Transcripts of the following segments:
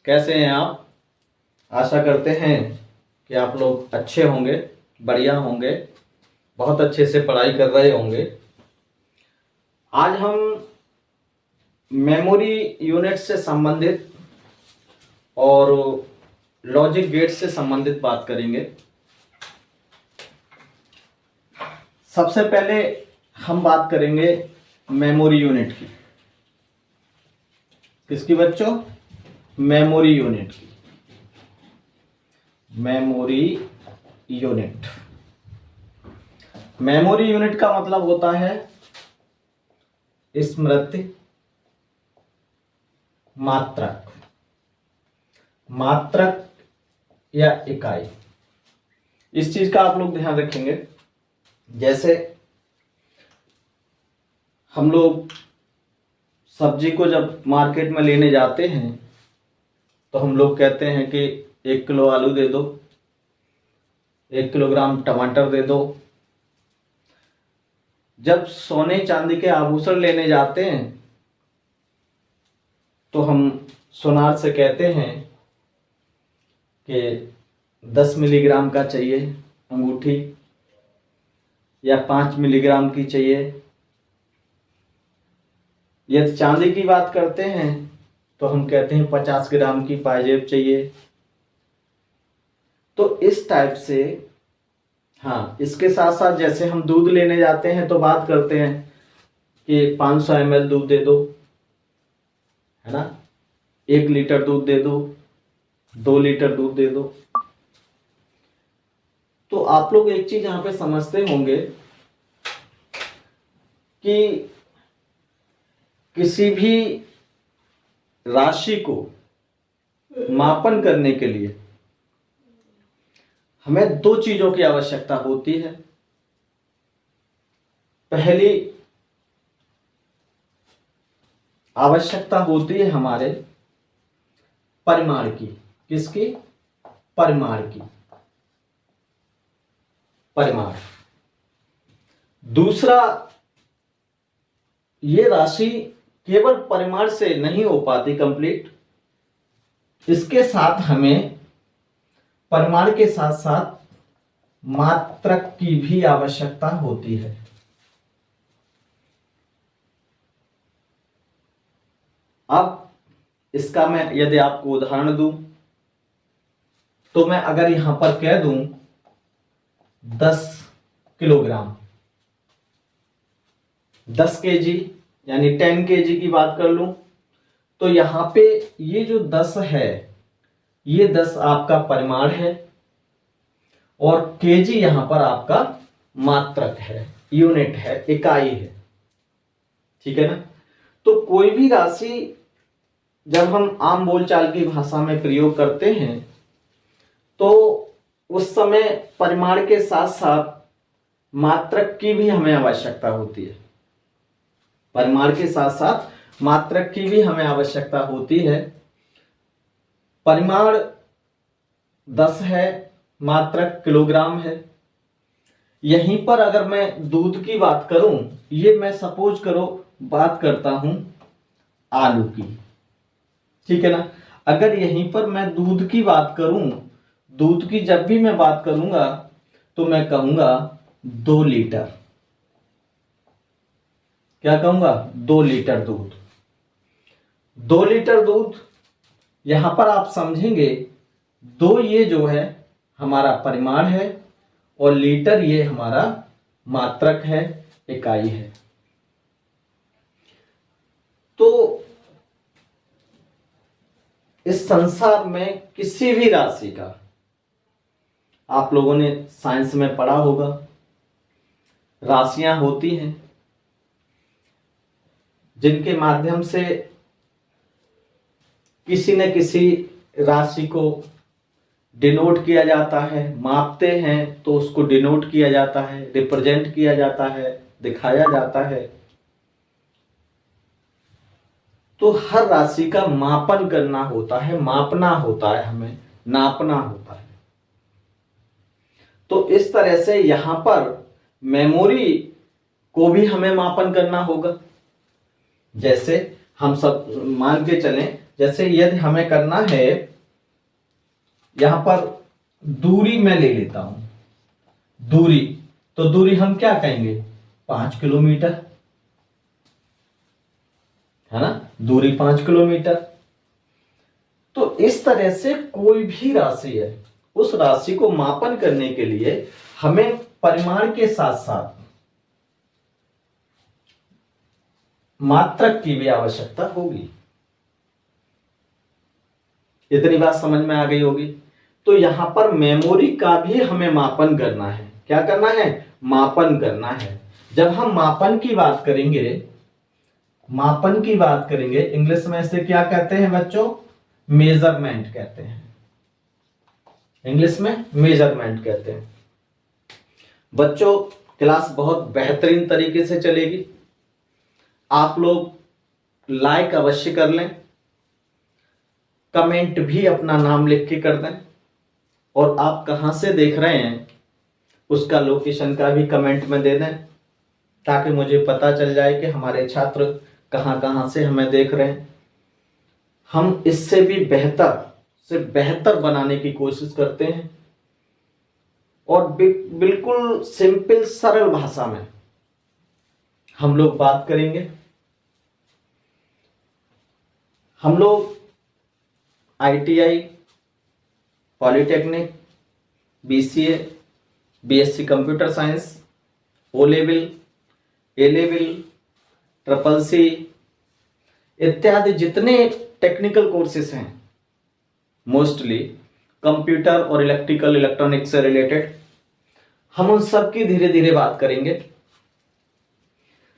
कैसे हैं आप। आशा करते हैं कि आप लोग अच्छे होंगे, बढ़िया होंगे, बहुत अच्छे से पढ़ाई कर रहे होंगे। आज हम मेमोरी यूनिट से संबंधित और लॉजिक गेट से संबंधित बात करेंगे। सबसे पहले हम बात करेंगे मेमोरी यूनिट की। किसकी बच्चों? मेमोरी यूनिट की। मेमोरी यूनिट, मेमोरी यूनिट का मतलब होता है स्मृति मात्रक, मात्रक या इकाई। इस चीज का आप लोग ध्यान रखेंगे। जैसे हम लोग सब्जी को जब मार्केट में लेने जाते हैं तो हम लोग कहते हैं कि 1 किलो आलू दे दो, 1 किलोग्राम टमाटर दे दो। जब सोने चांदी के आभूषण लेने जाते हैं तो हम सुनार से कहते हैं कि 10 मिलीग्राम का चाहिए अंगूठी या 5 मिलीग्राम की चाहिए। यदि चांदी की बात करते हैं तो हम कहते हैं 50 ग्राम की पाजेब चाहिए। तो इस टाइप से, हाँ, इसके साथ साथ जैसे हम दूध लेने जाते हैं तो बात करते हैं कि 500 ml दूध दे दो, है ना, 1 लीटर दूध दे दो, 2 लीटर दूध दे दो। तो आप लोग एक चीज यहां पे समझते होंगे कि किसी भी राशि को मापन करने के लिए हमें 2 चीजों की आवश्यकता होती है। पहली आवश्यकता होती है हमारे परिमाण की। किसकी? परिमाण की। परिमाण। दूसरा, ये राशि केवल परिमाण से नहीं हो पाती कंप्लीट, इसके साथ हमें परिमाण के साथ साथ मात्रक की भी आवश्यकता होती है। अब इसका मैं यदि आपको उदाहरण दूं तो मैं अगर यहां पर कह दूं 10 किलोग्राम, 10 केजी यानी 10 केजी की बात कर लूं तो यहां पे ये जो 10 है, ये 10 आपका परिमाण है और केजी यहां पर आपका मात्रक है, यूनिट है, इकाई है। ठीक है ना। तो कोई भी राशि जब हम आम बोलचाल की भाषा में प्रयोग करते हैं तो उस समय परिमाण के साथ साथ मात्रक की भी हमें आवश्यकता होती है। परिमाण के साथ साथ मात्रक की भी हमें आवश्यकता होती है। परिमाण 10 है, मात्रक किलोग्राम है। यहीं पर अगर मैं दूध की बात करूं, ये मैं सपोज करो बात करता हूं आलू की, ठीक है ना। अगर यहीं पर मैं दूध की बात करूं, दूध की जब भी मैं बात करूंगा तो मैं कहूंगा 2 लीटर। क्या कहूंगा? 2 लीटर दूध। 2 लीटर दूध, यहां पर आप समझेंगे 2 ये जो है हमारा परिमाण है और लीटर ये हमारा मात्रक है, इकाई है। तो इस संसार में किसी भी राशि का, आप लोगों ने साइंस में पढ़ा होगा, राशियां होती हैं जिनके माध्यम से किसी न किसी राशि को डिनोट किया जाता है। मापते हैं तो उसको डिनोट किया जाता है, रिप्रेजेंट किया जाता है, दिखाया जाता है। तो हर राशि का मापन करना होता है, मापना होता है, हमें नापना होता है। तो इस तरह से यहां पर मेमोरी को भी हमें मापन करना होगा। जैसे हम सब मान के चलें जैसे यदि हमें करना है, यहां पर दूरी मैं ले लेता हूं, दूरी, तो दूरी हम क्या कहेंगे, 5 किलोमीटर, है ना, दूरी 5 किलोमीटर। तो इस तरह से कोई भी राशि है, उस राशि को मापन करने के लिए हमें परिमाण के साथ साथ मात्रक की भी आवश्यकता होगी। इतनी बात समझ में आ गई होगी। तो यहां पर मेमोरी का भी हमें मापन करना है। क्या करना है, मापन करना है। जब हम मापन की बात करेंगे, मापन की बात करेंगे, इंग्लिश में इसे क्या कहते हैं बच्चों, मेजरमेंट कहते हैं, इंग्लिश में मेजरमेंट कहते हैं। बच्चों क्लास बहुत बेहतरीन तरीके से चलेगी, आप लोग लाइक अवश्य कर लें, कमेंट भी अपना नाम लिख के कर दें, और आप कहां से देख रहे हैं उसका लोकेशन का भी कमेंट में दे दें, ताकि मुझे पता चल जाए कि हमारे छात्र कहां कहां से हमें देख रहे हैं। हम इससे भी बेहतर से बेहतर बनाने की कोशिश करते हैं, और बिल्कुल सिंपल सरल भाषा में हम लोग बात करेंगे। हम लोग ITI, polytechnic, BCA, BSc computer science, O level, A level, CCC इत्यादि जितने टेक्निकल कोर्सेस हैं, मोस्टली कंप्यूटर और इलेक्ट्रिकल इलेक्ट्रॉनिक्स से रिलेटेड, हम उन सब की धीरे धीरे बात करेंगे।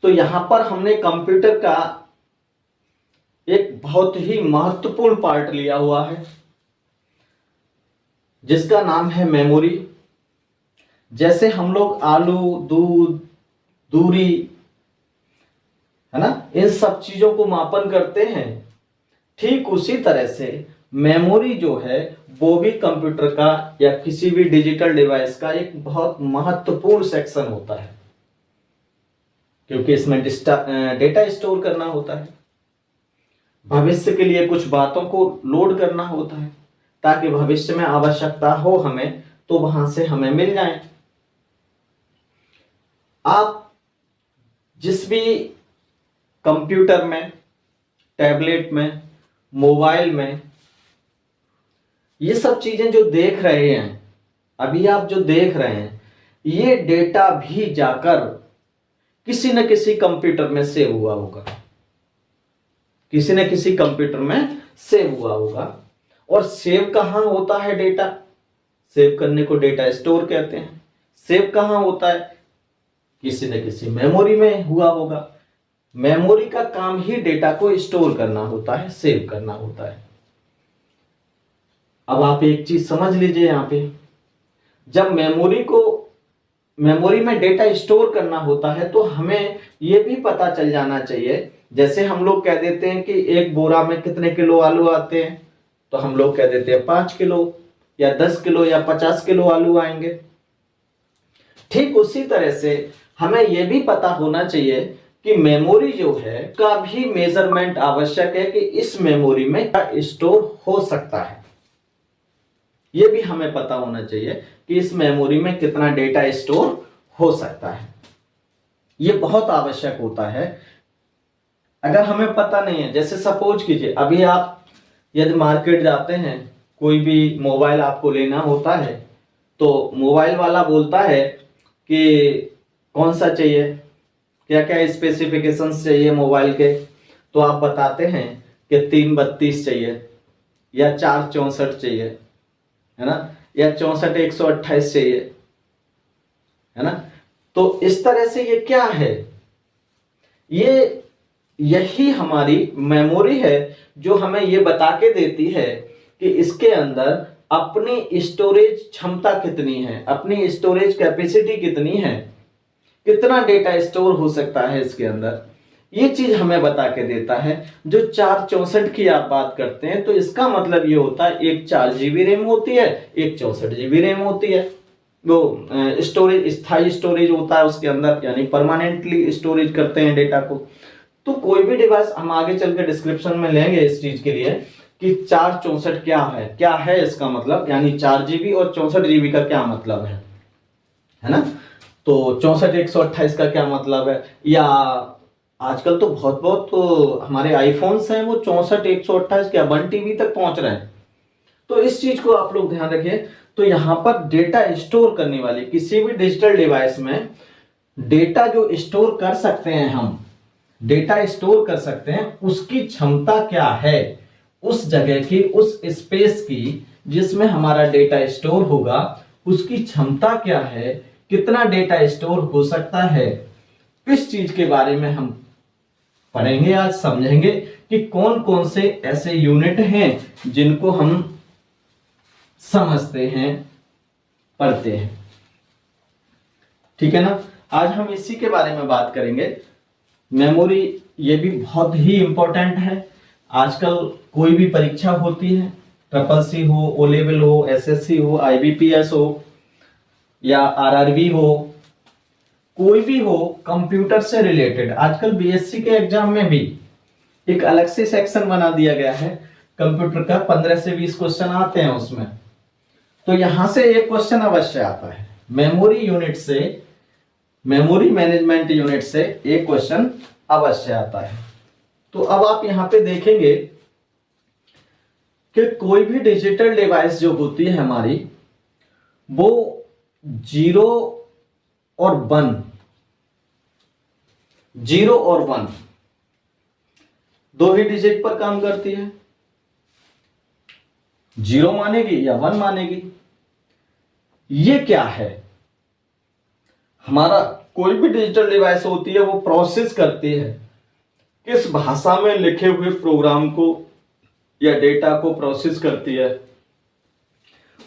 तो यहां पर हमने कंप्यूटर का एक बहुत ही महत्वपूर्ण पार्ट लिया हुआ है, जिसका नाम है मेमोरी। जैसे हम लोग आलू, दूध, दूरी, है ना, इन सब चीजों को मापन करते हैं, ठीक उसी तरह से मेमोरी जो है वो भी कंप्यूटर का या किसी भी डिजिटल डिवाइस का एक बहुत महत्वपूर्ण सेक्शन होता है, क्योंकि इसमें डेटा स्टोर करना होता है, भविष्य के लिए कुछ बातों को लोड करना होता है, ताकि भविष्य में आवश्यकता हो हमें तो वहां से हमें मिल जाए। आप जिस भी कंप्यूटर में, टैबलेट में, मोबाइल में ये सब चीजें जो देख रहे हैं, अभी आप जो देख रहे हैं, ये डेटा भी जाकर किसी न किसी कंप्यूटर में सेव हुआ होगा, किसी न किसी कंप्यूटर में सेव हुआ होगा। और सेव कहां होता है डेटा, सेव करने को डेटा स्टोर कहते हैं। सेव कहां होता है, किसी न किसी मेमोरी में हुआ होगा। मेमोरी का काम ही डेटा को स्टोर करना होता है, सेव करना होता है। अब आप एक चीज समझ लीजिए, यहां पे जब मेमोरी में डेटा स्टोर करना होता है, तो हमें यह भी पता चल जाना चाहिए। जैसे हम लोग कह देते हैं कि एक बोरा में कितने किलो आलू आते हैं, तो हम लोग कह देते हैं 5 किलो या 10 किलो या 50 किलो आलू आएंगे। ठीक उसी तरह से हमें यह भी पता होना चाहिए कि मेमोरी जो है का भी मेजरमेंट आवश्यक है, कि इस मेमोरी में क्या स्टोर हो सकता है। यह भी हमें पता होना चाहिए कि इस मेमोरी में कितना डेटा स्टोर हो सकता है। यह बहुत आवश्यक होता है। अगर हमें पता नहीं है, जैसे सपोज कीजिए अभी आप यदि मार्केट जाते हैं, कोई भी मोबाइल आपको लेना होता है, तो मोबाइल वाला बोलता है कि कौन सा चाहिए, क्या क्या स्पेसिफिकेशंस चाहिए मोबाइल के, तो आप बताते हैं कि 332 चाहिए या 464 चाहिए, है ना, या 64 128 चाहिए, है ना। तो इस तरह से ये क्या है, यही हमारी मेमोरी है, जो हमें ये बता के देती है कि इसके अंदर अपनी स्टोरेज क्षमता कितनी है, अपनी स्टोरेज कैपेसिटी कितनी है, कितना डेटा स्टोर हो सकता है इसके अंदर। ये चीज हमें बता के देता है। जो 464 की आप बात करते हैं, तो इसका मतलब ये होता है एक 4 GB रैम होती है, एक 64 GB रैम होती है। वो स्टोरेज स्थायी स्टोरेज होता है उसके अंदर, यानी परमानेंटली स्टोरेज करते हैं डेटा को। तो कोई भी डिवाइस हम आगे चल के डिस्क्रिप्शन में लेंगे इस चीज के लिए कि 464 क्या है इसका मतलब, यानी 4 GB और 64 GB का क्या मतलब है ना। तो 64 128 का क्या मतलब है, या आजकल तो बहुत तो हमारे आईफोन्स हैं वो 64 128 क्या 1 TB तक पहुंच रहे हैं। तो इस चीज को आप लोग ध्यान रखिए। तो यहाँ पर डेटा स्टोर करने वाले किसी भी डिजिटल डिवाइस में डेटा जो स्टोर कर सकते हैं, हम डेटा स्टोर कर सकते हैं, उसकी क्षमता क्या है, उस जगह की, उस स्पेस की जिसमें हमारा डेटा स्टोर होगा, उसकी क्षमता क्या है, कितना डेटा स्टोर हो सकता है, इस चीज के बारे में हम पढ़ेंगे आज, समझेंगे कि कौन कौन से ऐसे यूनिट हैं जिनको हम समझते हैं, पढ़ते हैं। ठीक है ना। आज हम इसी के बारे में बात करेंगे। मेमोरी ये भी बहुत ही इंपॉर्टेंट है। आजकल कोई भी परीक्षा होती है, SSC हो, ओ लेवल हो, SSC हो, IBPS हो या RRB हो, कोई भी हो, कंप्यूटर से रिलेटेड आजकल BSc के एग्जाम में भी एक अलग से सेक्शन बना दिया गया है कंप्यूटर का। 15 से 20 क्वेश्चन आते हैं उसमें। तो यहां से एक क्वेश्चन अवश्य आता है, मेमोरी यूनिट से, मेमोरी मैनेजमेंट यूनिट से एक क्वेश्चन अवश्य आता है। तो अब आप यहां पे देखेंगे कि कोई भी डिजिटल डिवाइस जो होती है हमारी, वो 0 और 1 दो ही डिजिट पर काम करती है। 0 मानेगी या 1 मानेगी। ये क्या है, हमारा कोई भी डिजिटल डिवाइस होती है वो प्रोसेस करती है, किस भाषा में लिखे हुए प्रोग्राम को या डेटा को प्रोसेस करती है,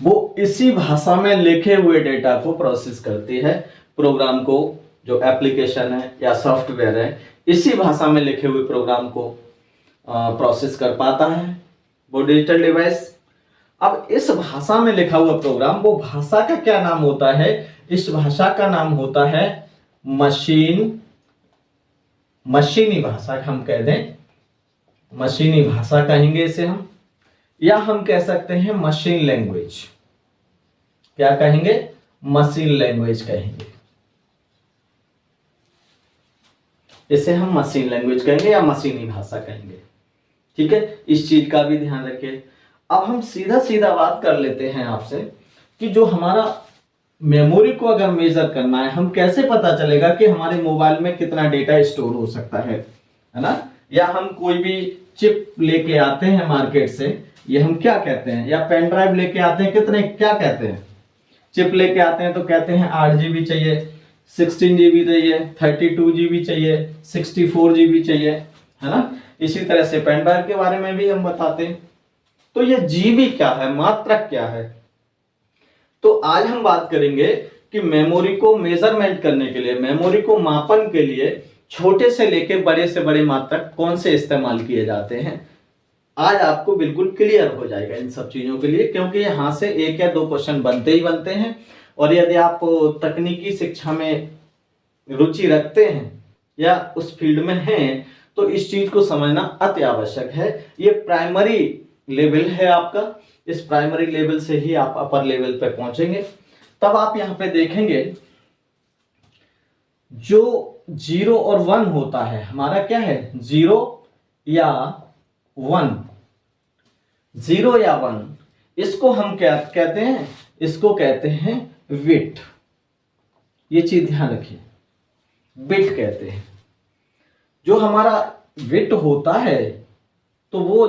वो इसी भाषा में लिखे हुए डेटा को प्रोसेस करती है। प्रोग्राम को, जो एप्लीकेशन है या सॉफ्टवेयर है, इसी भाषा में लिखे हुए प्रोग्राम को प्रोसेस कर पाता है वो डिजिटल डिवाइस। अब इस भाषा में लिखा हुआ प्रोग्राम, वो भाषा का क्या नाम होता है, इस भाषा का नाम होता है मशीनी भाषा। हम कह दें मशीनी भाषा कहेंगे इसे हम, या हम कह सकते हैं मशीन लैंग्वेज। क्या कहेंगे, मशीन लैंग्वेज कहेंगे, इसे हम मशीन लैंग्वेज कहेंगे या मशीनी भाषा कहेंगे। ठीक है, इस चीज का भी ध्यान रखिए। अब हम सीधा बात कर लेते हैं आपसे कि जो हमारा मेमोरी को अगर मेजर करना है, हम कैसे पता चलेगा कि हमारे मोबाइल में कितना डेटा स्टोर हो सकता है ना। या हम कोई भी चिप लेके आते हैं मार्केट से, ये हम क्या कहते हैं, या पेन ड्राइव लेके आते हैं, कितने क्या कहते हैं, चिप लेके आते हैं तो कहते हैं 8 GB चाहिए, 16 GB चाहिए, 32 GB चाहिए, 64 GB चाहिए, है ना। इसी तरह से पेन ड्राइव के बारे में भी हम बताते हैं। तो ये जीबी क्या है, मात्रक क्या है। तो आज हम बात करेंगे कि मेमोरी को मेजरमेंट करने के लिए, मेमोरी को मापन के लिए छोटे से लेके बड़े से बड़े मात्रक कौन से इस्तेमाल किए जाते हैं। आज आपको बिल्कुल क्लियर हो जाएगा इन सब चीजों के लिए, क्योंकि यहां से 1 या 2 क्वेश्चन बनते ही बनते हैं। और यदि आप तकनीकी शिक्षा में रुचि रखते हैं या उस फील्ड में हैं, तो इस चीज को समझना अति आवश्यक है। ये प्राइमरी लेवल है आपका, इस प्राइमरी लेवल से ही आप अपर लेवल पे पहुंचेंगे। तब आप यहां पे देखेंगे जो 0 और 1 होता है, हमारा क्या है, 0 या 1, 0 या 1, इसको हम क्या कहते हैं, इसको कहते हैं बिट। ये चीज ध्यान रखिए, बिट कहते हैं। जो हमारा बिट होता है तो वो